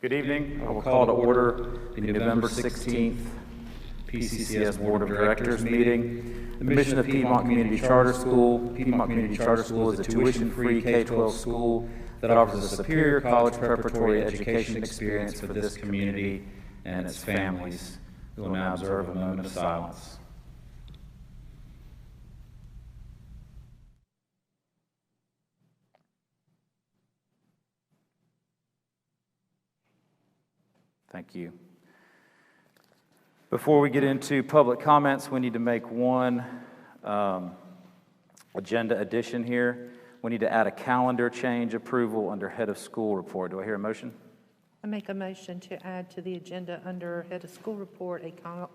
Good evening. I will call to order the November 16th PCCS Board of Directors meeting. The mission of Piedmont Community Charter School. Piedmont Community Charter School is a tuition-free K-12 school that offers a superior college preparatory education experience for this community and its families. We will now observe a moment of silence. Thank you. Before we get into public comments, we need to make one agenda addition here. We need to add a calendar change approval under head of school report. Do I hear a motion? I make a motion to add to the agenda under head of school report a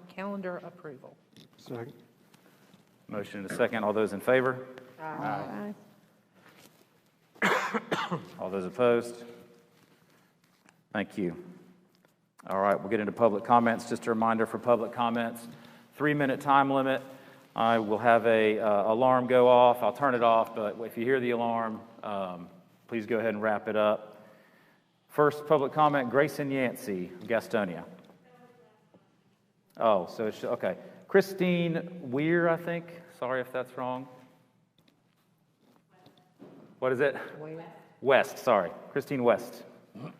calendar approval. Second. Motion and a second. All those in favor? Aye. All those opposed? Thank you. All right, we'll get into public comments. Just a reminder for public comments, 3-minute time limit. I will have a alarm go off. I'll turn it off, but if you hear the alarm, please go ahead and wrap it up. First public comment, Grayson Yancey, Gastonia. Oh, so it's, okay. Christine Weir, I think. Sorry if that's wrong. What is it? West, sorry. Christine West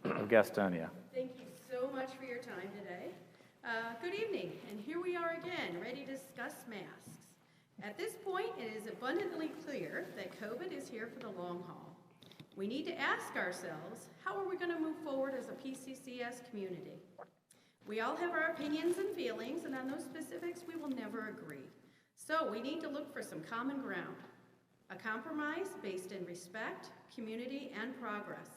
of Gastonia. Thank you so much for your time today. Good evening, and here we are again, ready to discuss masks. At this point, it is abundantly clear that COVID is here for the long haul. We need to ask ourselves, how are we going to move forward as a PCCS community? We all have our opinions and feelings, and on those specifics, we will never agree. So we need to look for some common ground, a compromise based in respect, community, and progress.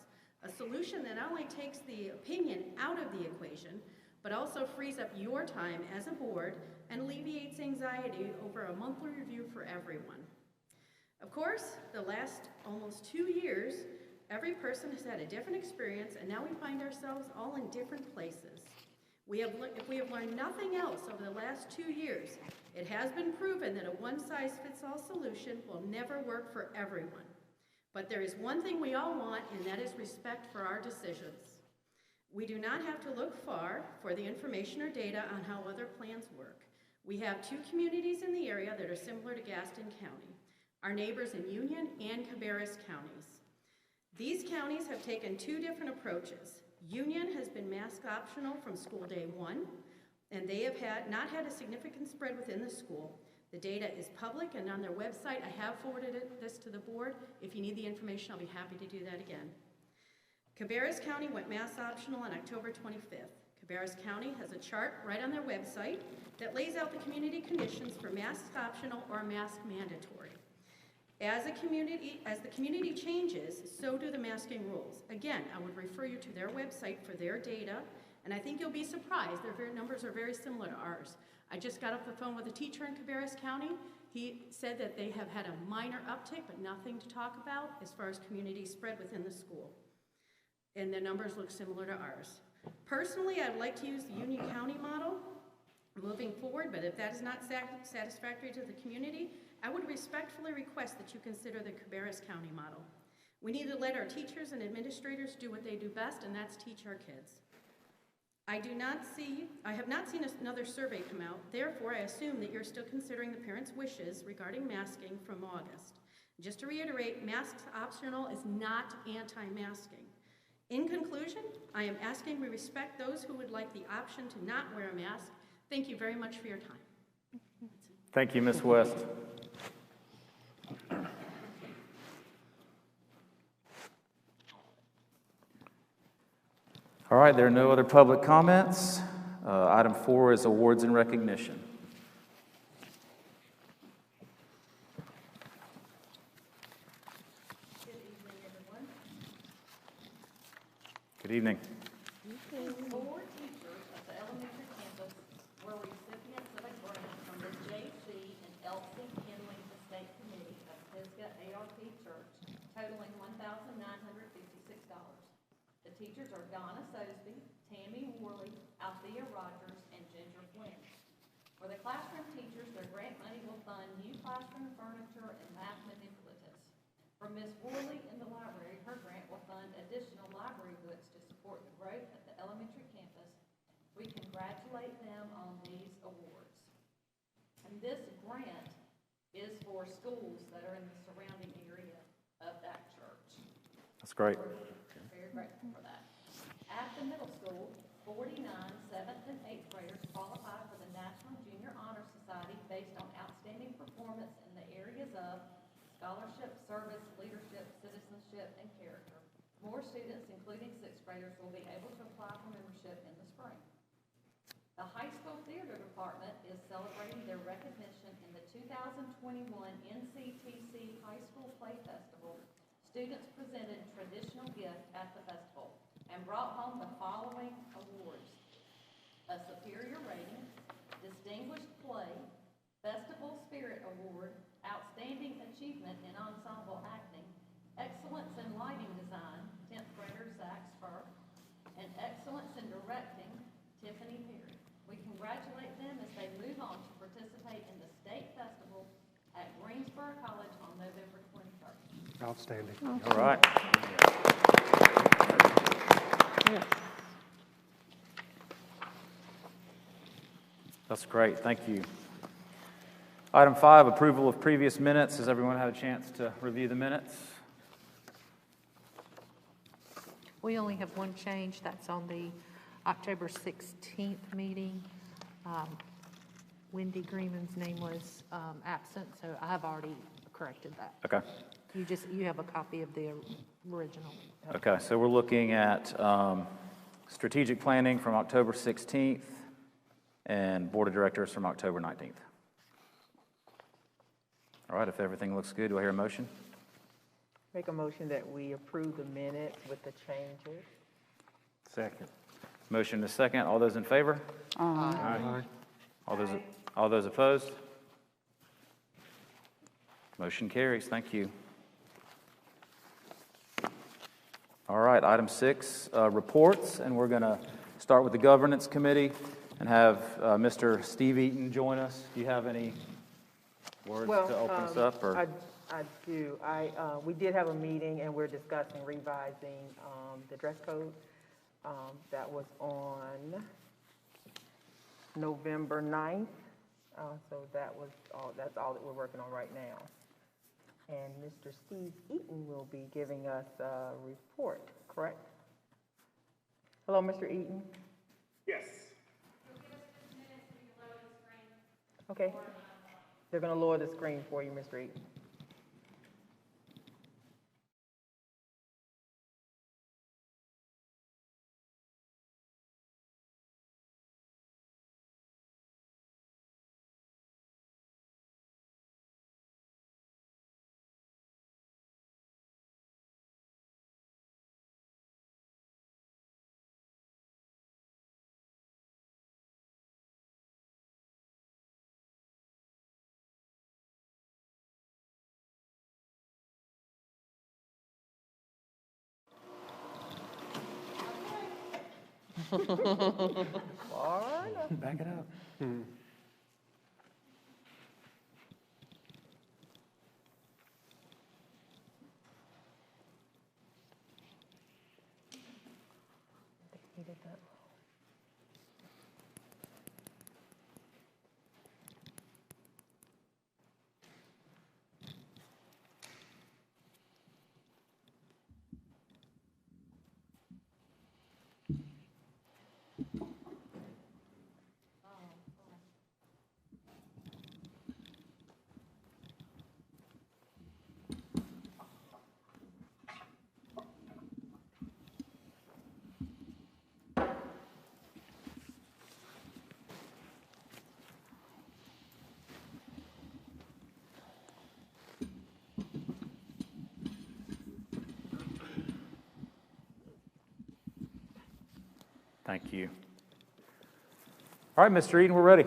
A solution that not only takes the opinion out of the equation, but also frees up your time as a board and alleviates anxiety over a monthly review for everyone. Of course, the last almost 2 years, every person has had a different experience, and now we find ourselves all in different places. If we have learned nothing else over the last 2 years, it has been proven that a one-size-fits-all solution will never work for everyone. But there is one thing we all want, and that is respect for our decisions. We do not have to look far for the information or data on how other plans work. We have 2 communities in the area that are similar to Gaston County, our neighbors in Union and Cabarrus counties. These counties have taken 2 different approaches. Union has been mask optional from school day 1, and they have not had a significant spread within the school. The data is public and on their website. I have forwarded this to the board. If you need the information, I'll be happy to do that again. Cabarrus County went mask optional on October 25th. Cabarrus County has a chart right on their website that lays out the community conditions for mask optional or mask mandatory. As the community changes, so do the masking rules. Again, I would refer you to their website for their data, and I think you'll be surprised. Their numbers are very similar to ours. I just got off the phone with a teacher in Cabarrus County. He said that they have had a minor uptick, but nothing to talk about as far as community spread within the school. And the numbers look similar to ours. Personally, I'd like to use the Union County model moving forward, but if that is not satisfactory to the community, I would respectfully request that you consider the Cabarrus County model. We need to let our teachers and administrators do what they do best, and that's teach our kids. I have not seen another survey come out, therefore I assume that you're still considering the parents' wishes regarding masking from August. Just to reiterate, masks optional is not anti-masking. In conclusion, I am asking we respect those who would like the option to not wear a mask. Thank you very much for your time. Thank you, Ms. West. All right, there are no other public comments. Item 4 is awards and recognition. Good evening, everyone. Good evening. 4 teachers at the elementary campus were recipients of a grant from the J.C. and Elsie Henley Estate Committee of Pisgah ARP Church, totaling $1,956. The teachers are Donna Sosby, Tammy Worley, Althea Rogers, and Ginger Flynn. For the classroom teachers, their grant money will fund new classroom furniture and math manipulatives. For Ms. Worley in the library, her grant will fund additional library books to support the growth at the congratulate them on these awards. And this grant is for schools that are in the surrounding area of that church. That's great. We're very grateful for that. At the middle school, 49 7th and 8th graders qualified for the National Junior Honor Society based on outstanding performance in the areas of scholarship, service, leadership, citizenship, and character. More students, including 6th graders, will be able to apply for membership in the spring. The high school theater department is celebrating their recognition in the 2021 NCTC High School Play Festival. Students presented traditional gifts at the festival and brought home the following awards: a superior rating, distinguished play, festival spirit award, outstanding achievement in ensemble acting, excellence in lighting design, 10th grader Zach Spur, and excellence in directing, Tiffany Perry. We congratulate them as they move on to participate in the state festival at Greensboro College on November 23rd. Outstanding. All right. Yes. That's great. Thank you. Item 5, approval of previous minutes. Has everyone had a chance to review the minutes? We only have one change. That's on the October 16th meeting. Wendy Greenman's name was absent, so I have already corrected that. Okay. You have a copy of the original. Okay, so we're looking at strategic planning from October 16th and board of directors from October 19th. All right, if everything looks good, do I hear a motion? Make a motion that we approve the minutes with the changes. Second. Motion is second. All those in favor? Aye. All those opposed? Motion carries. Thank you. All right, item 6, reports, and we're going to start with the governance committee and have Mr. Steve Eaton join us. Do you have any words to open us up? Or? I do. We did have a meeting and we're discussing revising the dress code. That was on November 9th. So that's all that we're working on right now. And Mr. Steve Eaton will be giving us a report, correct? Hello, Mr. Eaton? Yes. Okay. They're going to lower the screen for you, Mr. Eaton. All right. Back it up. He did that. Thank you. All right, Mr. Eaton, we're ready.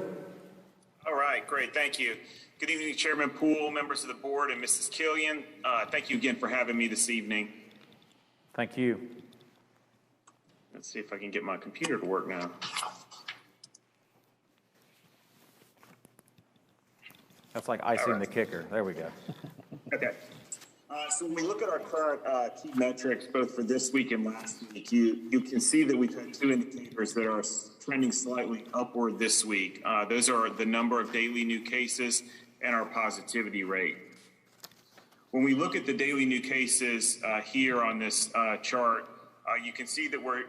All right, great, thank you. Good evening, Chairman Poole, members of the board, and Mrs. Killian. Thank you again for having me this evening. Thank you. Let's see if I can get my computer to work now. That's like icing the kicker. There we go. Okay. So when we look at our current key metrics, both for this week and last week, you can see that we've had two indicators that are trending slightly upward this week. Those are the number of daily new cases and our positivity rate. When we look at the daily new cases here on this chart, you can see that we're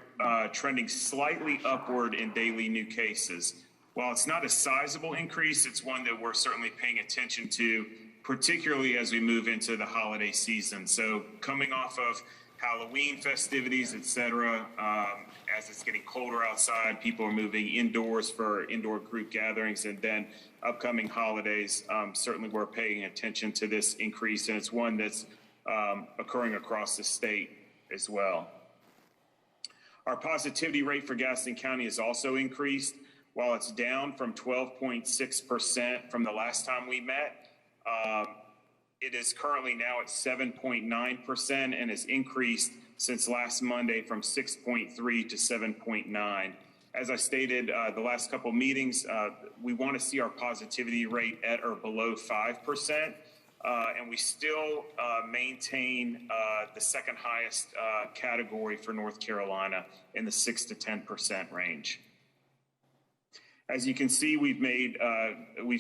trending slightly upward in daily new cases. While it's not a sizable increase, it's one that we're certainly paying attention to, particularly as we move into the holiday season. So coming off of Halloween festivities, et cetera, as it's getting colder outside, people are moving indoors for indoor group gatherings, and then upcoming holidays, certainly we're paying attention to this increase, and it's one that's occurring across the state as well. Our positivity rate for Gaston County has also increased. While it's down from 12.6% from the last time we met, it is currently now at 7.9% and has increased since last Monday from 6.3 to 7.9. As I stated the last couple of meetings, we want to see our positivity rate at or below 5%, and we still maintain the second highest category for North Carolina in the 6 to 10% range. As you can see, we've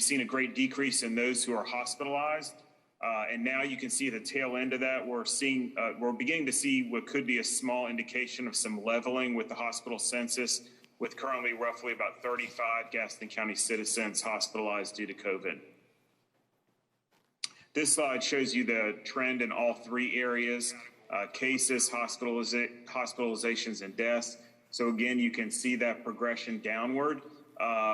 seen a great decrease in those who are hospitalized, and now you can see the tail end of that. We're beginning to see what could be a small indication of some leveling with the hospital census, with currently roughly about 35 Gaston County citizens hospitalized due to COVID. This slide shows you the trend in all three areas: cases, hospitalizations, and deaths. So again, you can see that progression downward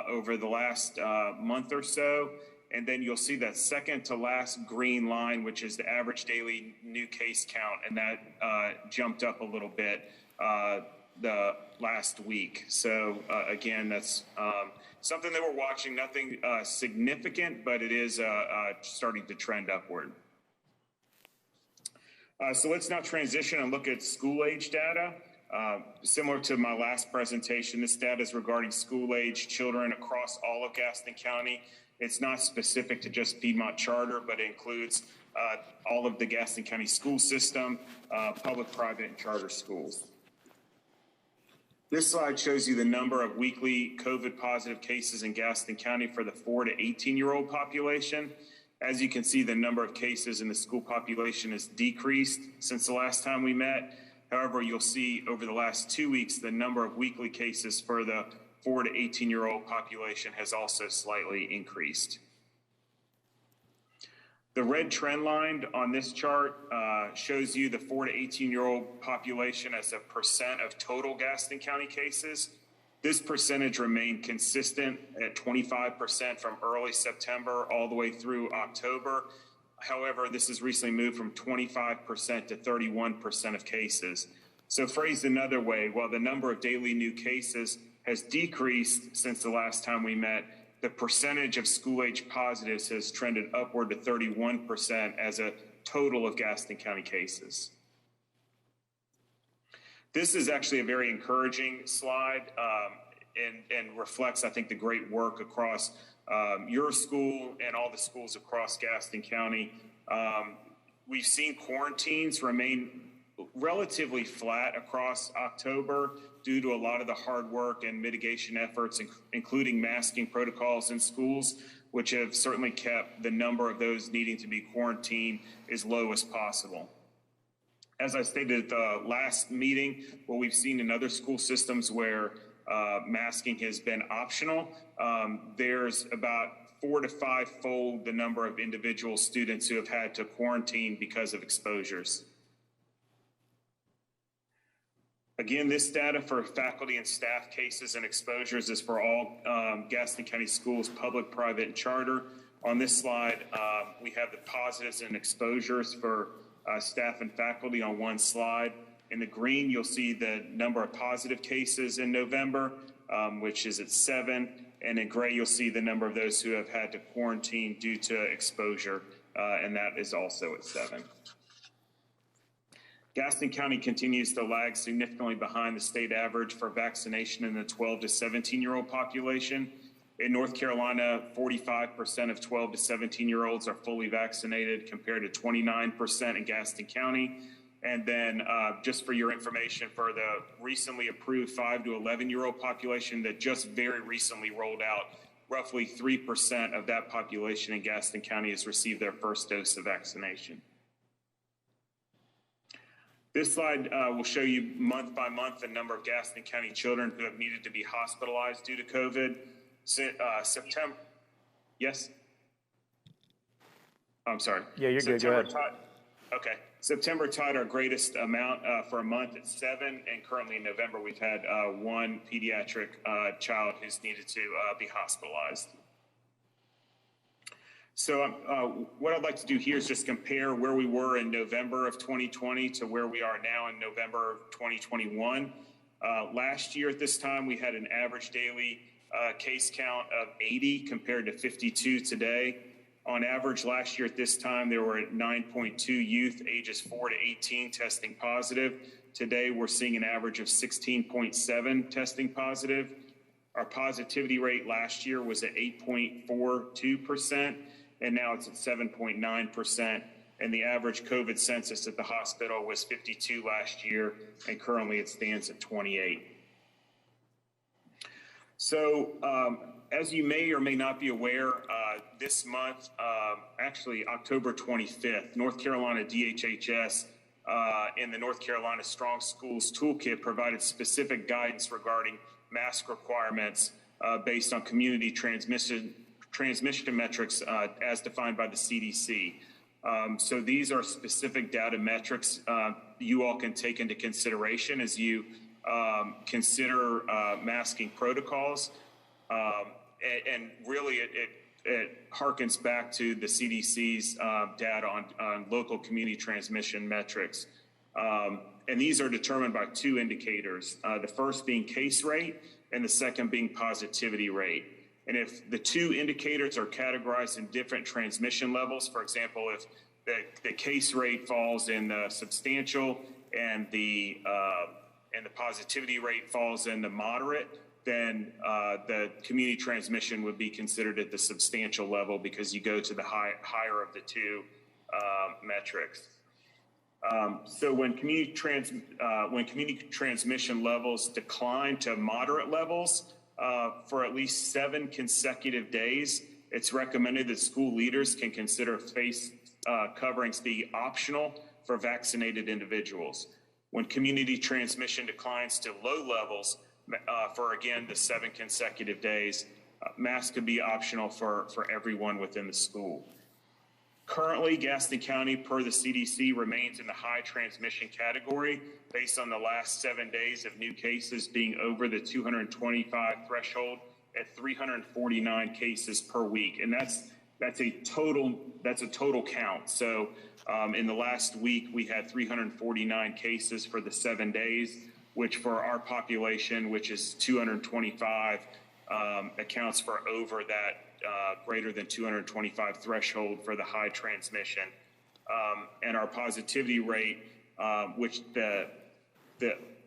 over the last month or so. And then you'll see that second to last green line, which is the average daily new case count, and that jumped up a little bit the last week. So again, that's something that we're watching, nothing significant, but it is starting to trend upward. So let's now transition and look at school age data. Similar to my last presentation, this data is regarding school-age children across all of Gaston County. It's not specific to just Piedmont Charter, but it includes all of the Gaston County school system, public, private, and charter schools. This slide shows you the number of weekly COVID-positive cases in Gaston County for the 4 to 18-year-old population. As you can see, the number of cases in the school population has decreased since the last time we met. However, you'll see over the last 2 weeks, the number of weekly cases for the 4 to 18-year-old population has also slightly increased. The red trend line on this chart shows you the 4 to 18-year-old population as a percent of total Gaston County cases. This percentage remained consistent at 25% from early September all the way through October. However, this has recently moved from 25% to 31% of cases. So phrased another way, while the number of daily new cases has decreased since the last time we met, the percentage of school-age positives has trended upward to 31% as a total of Gaston County cases. This is actually a very encouraging slide and reflects, I think, the great work across your school and all the schools across Gaston County. We've seen quarantines remain relatively flat across October due to a lot of the hard work and mitigation efforts, including masking protocols in schools, which have certainly kept the number of those needing to be quarantined as low as possible. As I stated at the last meeting, what we've seen in other school systems where masking has been optional, there's about 4 to 5-fold the number of individual students who have had to quarantine because of exposures. Again, this data for faculty and staff cases and exposures is for all Gaston County schools, public, private, and charter. On this slide, we have the positives and exposures for staff and faculty on one slide. In the green, you'll see the number of positive cases in November, which is at 7. And in gray, you'll see the number of those who have had to quarantine due to exposure, and that is also at 7. Gaston County continues to lag significantly behind the state average for vaccination in the 12 to 17-year-old population. In North Carolina, 45% of 12 to 17-year-olds are fully vaccinated compared to 29% in Gaston County. And then just for your information, for the recently approved 5 to 11-year-old population that just very recently rolled out, roughly 3% of that population in Gaston County has received their first dose of vaccination. This slide will show you month by month the number of Gaston County children who have needed to be hospitalized due to COVID. September, yes? I'm sorry. Yeah, you're good. Go ahead. Okay. September tied our greatest amount for a month at 7, and currently in November we've had 1 pediatric child who's needed to be hospitalized. So what I'd like to do here is just compare where we were in November of 2020 to where we are now in November 2021. Last year at this time, we had an average daily case count of 80 compared to 52 today. On average, last year at this time, there were 9.2 youth ages 4 to 18 testing positive. Today, we're seeing an average of 16.7 testing positive. Our positivity rate last year was at 8.42%, and now it's at 7.9%. And the average COVID census at the hospital was 52 last year, and currently it stands at 28. So, as you may or may not be aware, this month, actually October 25th, North Carolina DHHS in the North Carolina Strong Schools Toolkit provided specific guidance regarding mask requirements based on community transmission metrics as defined by the CDC. So these are specific data metrics you all can take into consideration as you consider masking protocols. And really it harkens back to the CDC's data on local community transmission metrics. And these are determined by 2 indicators, the first being case rate and the second being positivity rate. And if the 2 indicators are categorized in different transmission levels, for example, if the case rate falls in the substantial and the positivity rate falls in the moderate, then the community transmission would be considered at the substantial level because you go to the higher of the 2 metrics. So when community transmission levels decline to moderate levels for at least 7 consecutive days, it's recommended that school leaders can consider face coverings be optional for vaccinated individuals. When community transmission declines to low levels, for again the 7 consecutive days, masks could be optional for everyone within the school. Currently, Gaston County, per the CDC, remains in the high transmission category based on the last 7 days of new cases being over the 225 threshold at 349 cases per week, and that's a total count. So in the last week, we had 349 cases for the 7 days, which for our population, which is 225, accounts for over that greater than 225 threshold for the high transmission. And our positivity rate, which the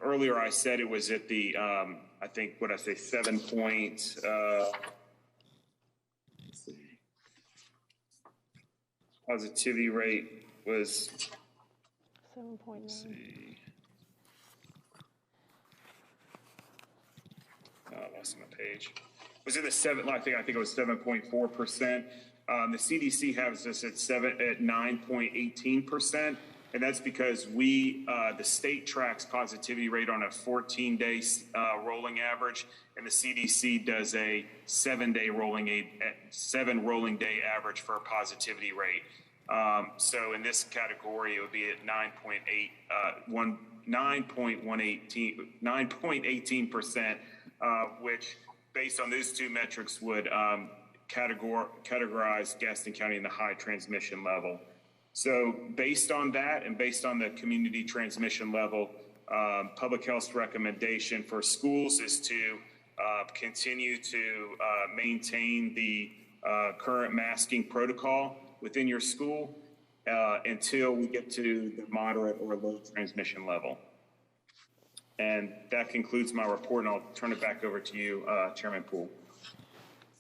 earlier I said it was at the, I think, what I say, 7 point, positivity rate was 7.9. I lost my page. Was in the 7? I think it was 7.4%. The CDC has us at 9.18%, and that's because the state tracks positivity rate on a 14-day rolling average, and the CDC does a 7-day rolling day average for a positivity rate. So in this category, it would be at 9.18%, which, based on those 2 metrics, would categorize Gaston County in the high transmission level. So based on that and based on the community transmission level, public health's recommendation for schools is to continue to maintain the current masking protocol within your school until we get to the moderate or low transmission level. And that concludes my report, and I'll turn it back over to you, Chairman Poole.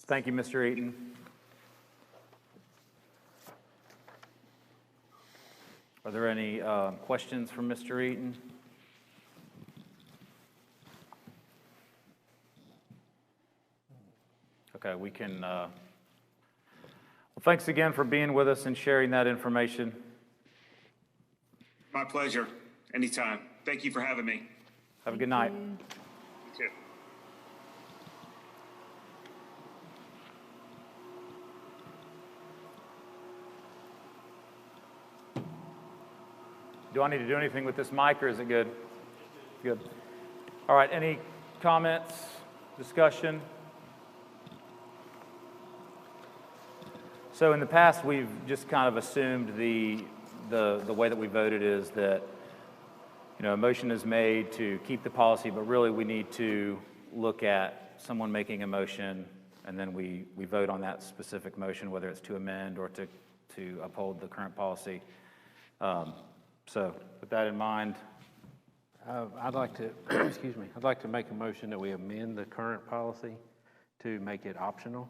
Thank you, Mr. Eaton. Are there any questions from Mr. Eaton? Okay, we can, well, thanks again for being with us and sharing that information. My pleasure. Anytime. Thank you for having me. Have a good night. You too. Do I need to do anything with this mic, or is it good? Good. All right, any comments, discussion? So in the past, we've just kind of assumed the way that we voted is that, you know, a motion is made to keep the policy, but really we need to look at someone making a motion, and then we vote on that specific motion, whether it's to amend or to uphold the current policy. So with that in mind, I'd like to, excuse me, I'd like to make a motion that we amend the current policy to make it optional,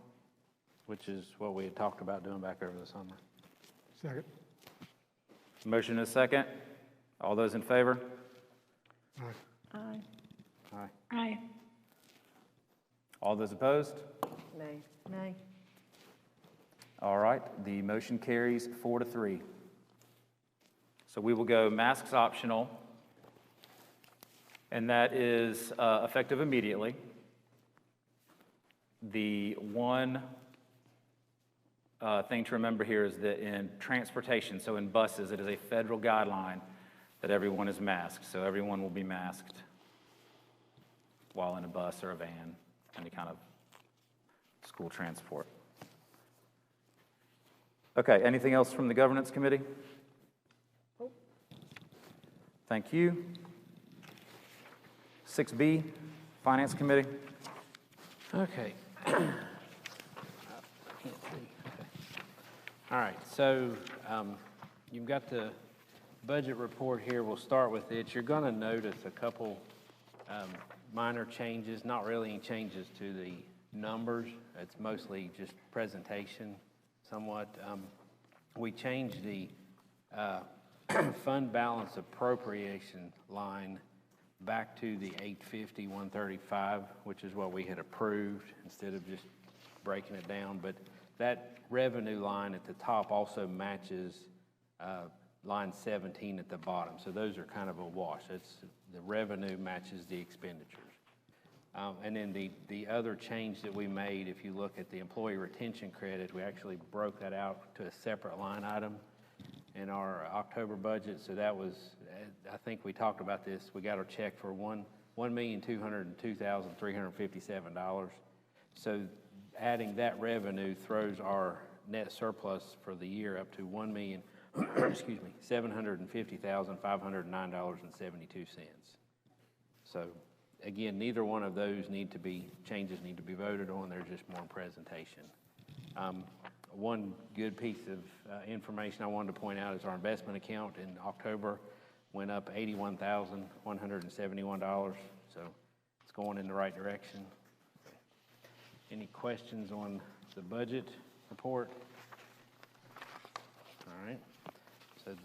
which is what we had talked about doing back over the summer. Second. motion is second. All those in favor? Aye. Aye. Aye. Aye. All those opposed? Nay. Nay. All right, the motion carries 4-3. So we will go masks optional, and that is effective immediately. The one thing to remember here is that in transportation, so in buses, it is a federal guideline that everyone is masked. So everyone will be masked while in a bus or a van, any kind of school transport. Okay, anything else from the governance committee? Thank you. 6B, finance committee. Okay. I can't see. Okay. All right, so you've got the budget report here. We'll start with it. You're going to notice a couple minor changes, not really any changes to the numbers. It's mostly just presentation somewhat. We changed the fund balance appropriation line back to the 850-135, which is what we had approved instead of just breaking it down. But that revenue line at the top also matches line 17 at the bottom. So those are kind of a wash. It's the revenue matches the expenditures. And then the other change that we made, if you look at the employee retention credit, we actually broke that out to a separate line item in our October budget. So that was, I think we talked about this, we got our check for $1,202,357. So adding that revenue throws our net surplus for the year up to $750,509.72. So again, neither one of those changes need to be voted on. They're just more presentation. One good piece of information I wanted to point out is our investment account in October went up $81,171. So it's going in the right direction. Any questions on the budget report? All right. So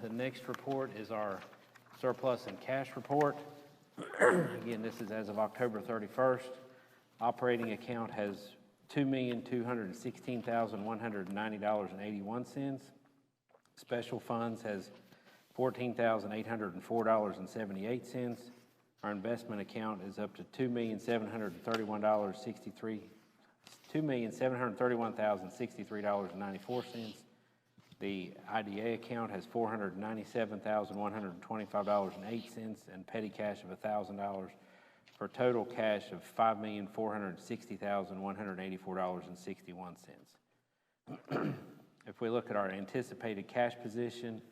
the next report is our surplus and cash report. Again, this is as of October 31st. Operating account has $2,216,190.81. Special funds has $14,804.78. Our investment account is up to $2,731,063.94. The IDA account has $497,125.08 and petty cash of $1,000 for total cash of $5,460,184.61. If we look at our anticipated cash position,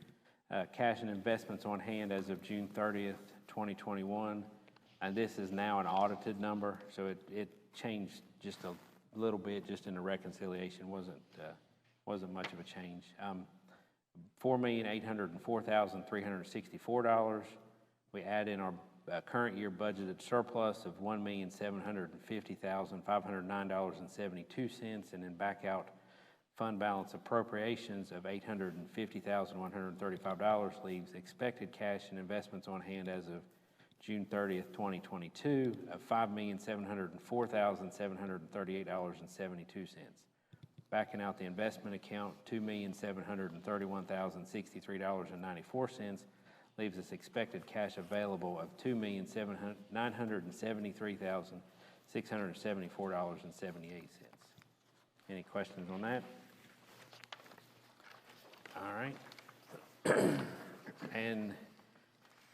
cash and investments on hand as of June 30th, 2021, and this is now an audited number, so it changed just a little bit just in the reconciliation. Wasn't much of a change. $4,804,364. We add in our current year budgeted surplus of $1,750,509.72, and then back out fund balance appropriations of $850,135 leaves expected cash and investments on hand as of June 30th, 2022 of $5,704,738.72. Backing out the investment account, $2,731,063.94 leaves us expected cash available of $2,973,674.78. Any questions on that? All right. And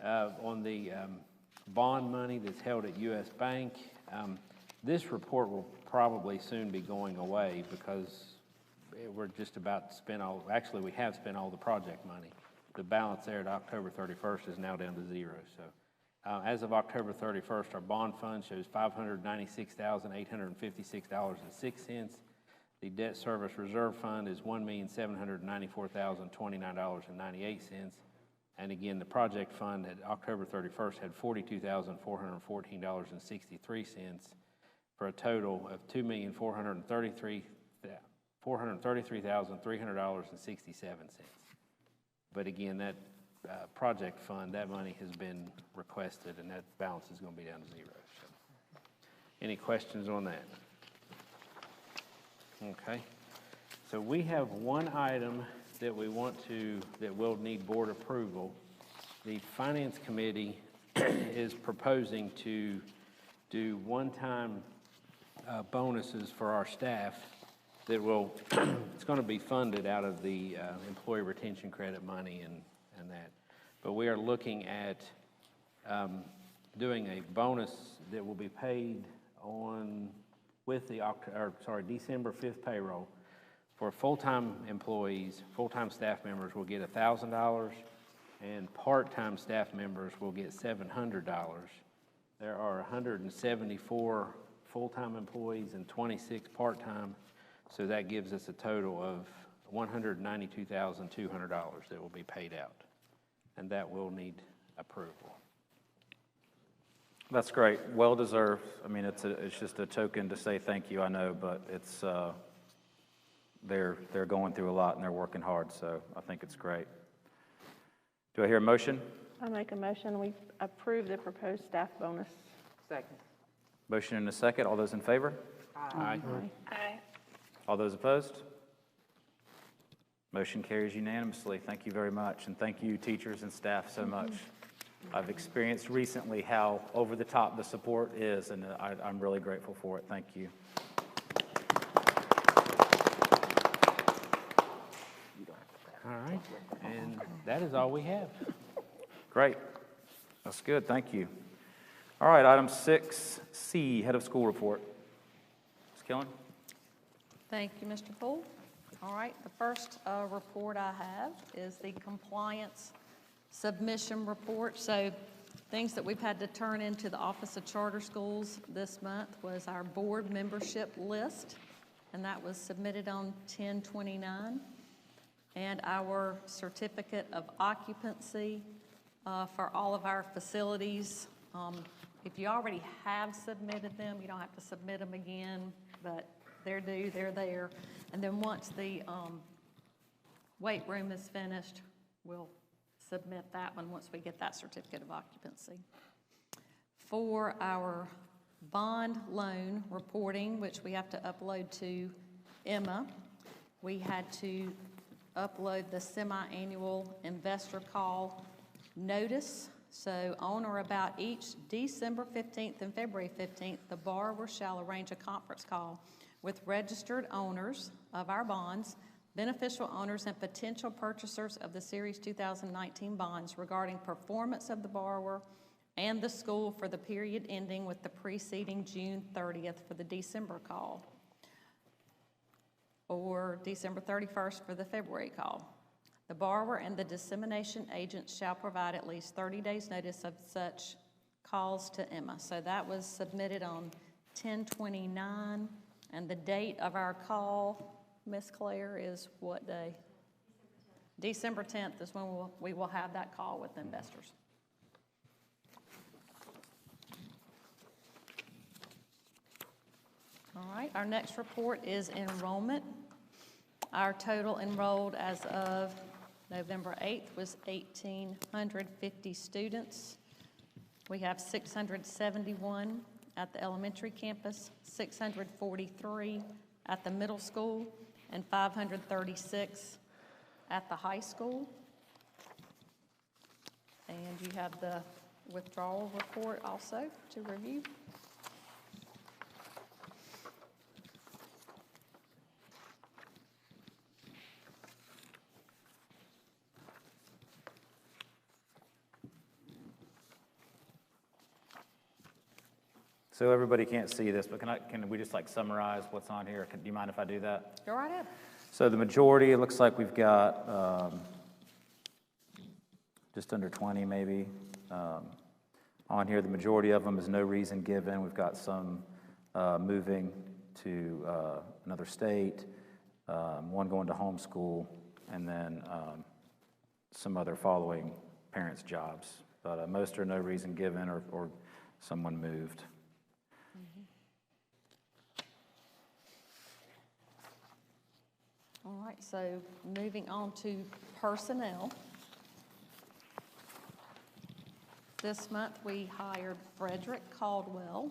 on the bond money that's held at U.S. Bank, this report will probably soon be going away because we're just about to spend all, actually we have spent all the project money. The balance there at October 31st is now down to zero. So as of October 31st, our bond fund shows $596,856.06. The debt service reserve fund is $1,794,029.98. And again, the project fund at October 31st had $42,414.63 for a total of $2,433,300.67. But again, that project fund, that money has been requested, and that balance is going to be down to zero. So, any questions on that? Okay. So we have one item that we that will need board approval. The Finance Committee is proposing to do one-time bonuses for our staff that will, it's going to be funded out of the employee retention credit money and that. But we are looking at doing a bonus that will be paid on with the December 5th payroll. For full-time employees, full-time staff members will get $1,000, and part-time staff members will get $700. There are 174 full-time employees and 26 part-time, so that gives us a total of $192,200 that will be paid out, and that will need approval. That's great. Well deserved. I mean, it's just a token to say thank you, I know, but it's they're going through a lot and they're working hard, so I think it's great. Do I hear a motion? I make a motion we approve the proposed staff bonus. Second. Motion and a second. All those in favor? Aye. Aye. All those opposed? Motion carries unanimously. Thank you very much, and thank you, teachers and staff, so much. I've experienced recently how over the top the support is, and I'm really grateful for it. Thank you. All right, and that is all we have. Great. That's good. Thank you. All right, item 6C, Head of School Report. Ms. Killen? Thank you, Mr. Poole. All right, the first report I have is the compliance submission report. So things that we've had to turn into the Office of Charter Schools this month was our board membership list, and that was submitted on 10/29, and our certificate of occupancy for all of our facilities. If you already have submitted them, you don't have to submit them again, but they're due, they're there. And then once the weight room is finished, we'll submit that one once we get that certificate of occupancy. For our bond loan reporting, which we have to upload to Emma, we had to upload the semi-annual investor call notice. So on or about each December 15th and February 15th, the borrower shall arrange a conference call with registered owners of our bonds, beneficial owners, and potential purchasers of the Series 2019 bonds regarding performance of the borrower and the school for the period ending with the preceding June 30th for the December call, or December 31st for the February call. The borrower and the dissemination agent shall provide at least 30 days notice of such calls to Emma. So that was submitted on 10/29, and the date of our call, Ms. Claire, is what day? December 10th is when we will have that call with investors. All right, our next report is enrollment. Our total enrolled as of November 8th was 1,850 students. We have 671 at the elementary campus, 643 at the middle school, and 536 at the high school. And you have the withdrawal report also to review. So everybody can't see this, but can we just like summarize what's on here? Do you mind if I do that? Go right ahead. So the majority, it looks like we've got just under 20 maybe on here. The majority of them is no reason given. We've got some moving to another state, one going to homeschool, and then some other following parents' jobs. But most are no reason given or someone moved. All right, so moving on to personnel. This month, we hired Frederick Caldwell.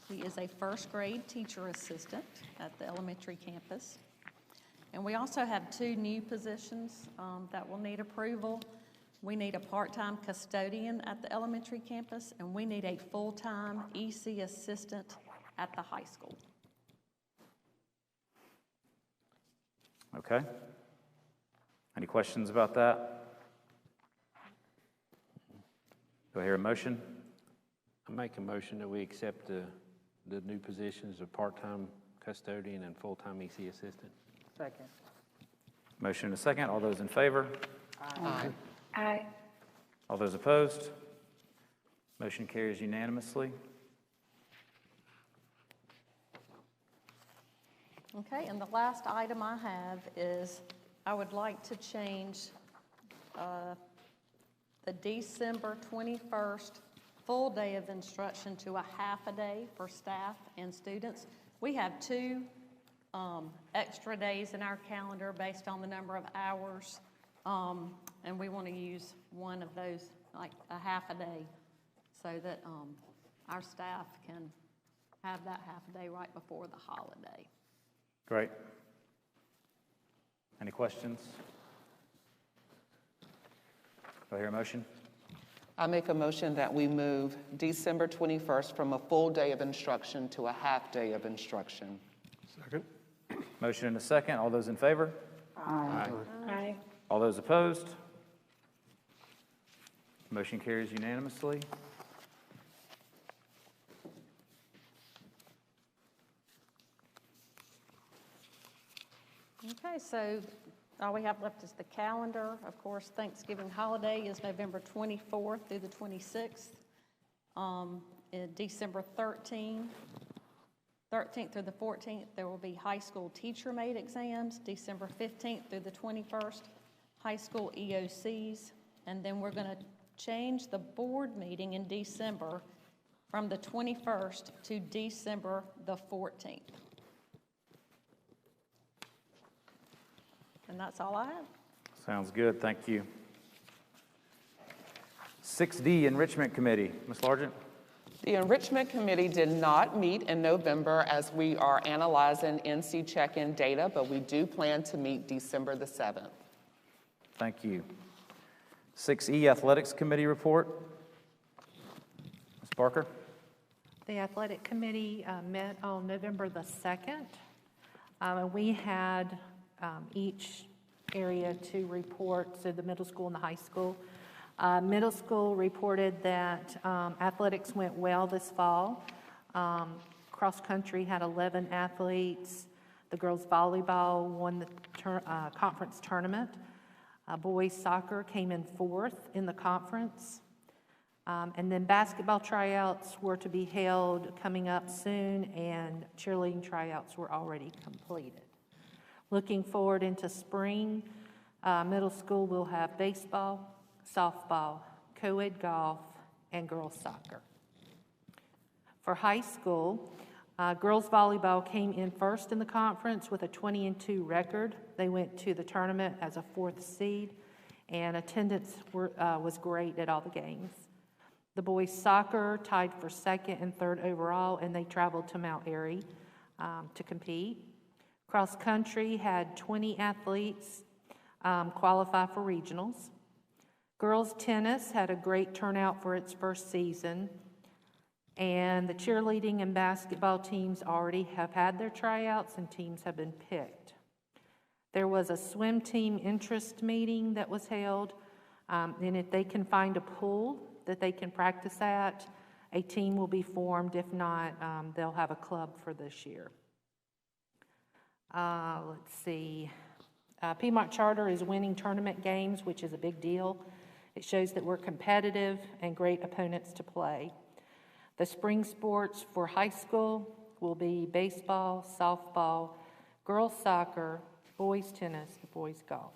He is a first grade teacher assistant at the elementary campus. And we also have 2 new positions that will need approval. We need a part-time custodian at the elementary campus, and we need a full-time EC assistant at the high school. Okay. Any questions about that? Do I hear a motion? I make a motion that we accept the new positions of part-time custodian and full-time EC assistant. Second. Motion and a second. All those in favor? Aye. Aye. All those opposed? Motion carries unanimously. Okay, and the last item I have is I would like to change the December 21st full day of instruction to a half a day for staff and students. We have 2 extra days in our calendar based on the number of hours, and we want to use one of those, like a half a day, so that our staff can have that half a day right before the holiday. Great. Any questions? Do I hear a motion? I make a motion that we move December 21st from a full day of instruction to a half day of instruction. Second. Motion and a second. All those in favor? Aye. Aye. All those opposed? Motion carries unanimously. Okay, so all we have left is the calendar. Of course, Thanksgiving holiday is November 24th through the 26th. December 13th through the 14th, there will be high school teacher-made exams. December 15th through the 21st, high school EOCs. And then we're going to change the board meeting in December from the 21st to December the 14th. And that's all I have. Sounds good. Thank you. 6D, Enrichment Committee. Ms. Largent? The Enrichment Committee did not meet in November as we are analyzing NC check-in data, but we do plan to meet December the 7th. Thank you. 6E, Athletics Committee report. Ms. Barker? The athletic committee met on November the 2nd. And we had each area to report, so the middle school and the high school. Middle school reported that athletics went well this fall. Cross country had 11 athletes. The girls volleyball won the conference tournament. Boys soccer came in 4th in the conference. And then basketball tryouts were to be held coming up soon, and cheerleading tryouts were already completed. Looking forward into spring, middle school will have baseball, softball, co-ed golf, and girls soccer. For high school, Girls volleyball came in first in the conference with a 20-2 record. They went to the tournament as a 4th seed, and attendance was great at all the games. The boys soccer tied for 2nd and 3rd overall, and they traveled to Mount Airy to compete. Cross country had 20 athletes qualify for regionals. Girls tennis had a great turnout for its first season, and the cheerleading and basketball teams already have had their tryouts and teams have been picked. There was a swim team interest meeting that was held, and if they can find a pool that they can practice at, a team will be formed. If not, they'll have a club for this year. Let's see. Piedmont Charter is winning tournament games, which is a big deal. It shows that we're competitive and great opponents to play. The spring sports for high school will be baseball, softball, girls soccer, boys tennis, and boys golf.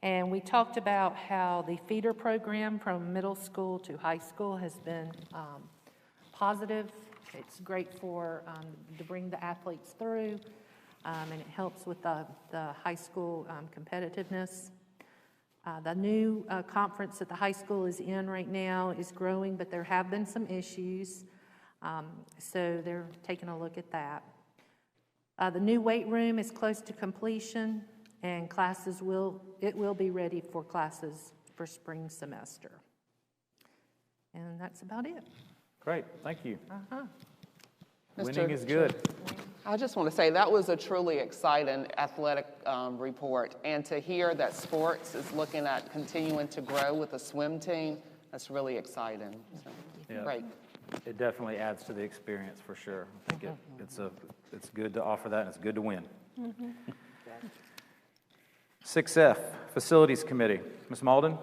And we talked about how the feeder program from middle school to high school has been positive. It's great for to bring the athletes through, and it helps with the high school competitiveness. The new conference that the high school is in right now is growing, but there have been some issues, so they're taking a look at that. The new weight room is close to completion, and classes will be ready for classes for spring semester. And that's about it. Great, thank you. Uh-huh. Winning is good. I just want to say that was a truly exciting athletic report, and to hear that sports is looking at continuing to grow with a swim team, that's really exciting. So, Yeah. Great. It definitely adds to the experience for sure. I think it's good to offer that, and it's good to win. 6F, Facilities Committee. Ms. Malden?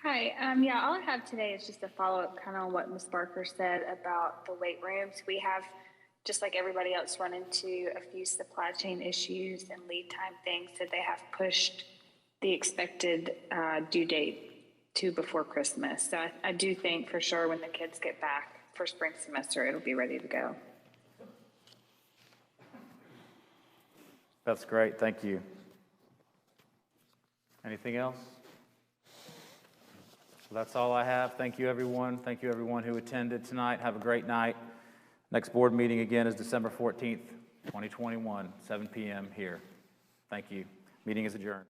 Hi, yeah, all I have today is just a follow-up kind of on what Ms. Barker said about the weight rooms. We have, just like everybody else, run into a few supply chain issues and lead time things that they have pushed the expected due date to before Christmas. So I do think for sure when the kids get back for spring semester, it'll be ready to go. That's great, thank you. Anything else? Well, that's all I have. Thank you, everyone. Thank you, everyone who attended tonight. Have a great night. Next board meeting again is December 14th, 2021, 7 p.m. here. Thank you. Meeting is adjourned.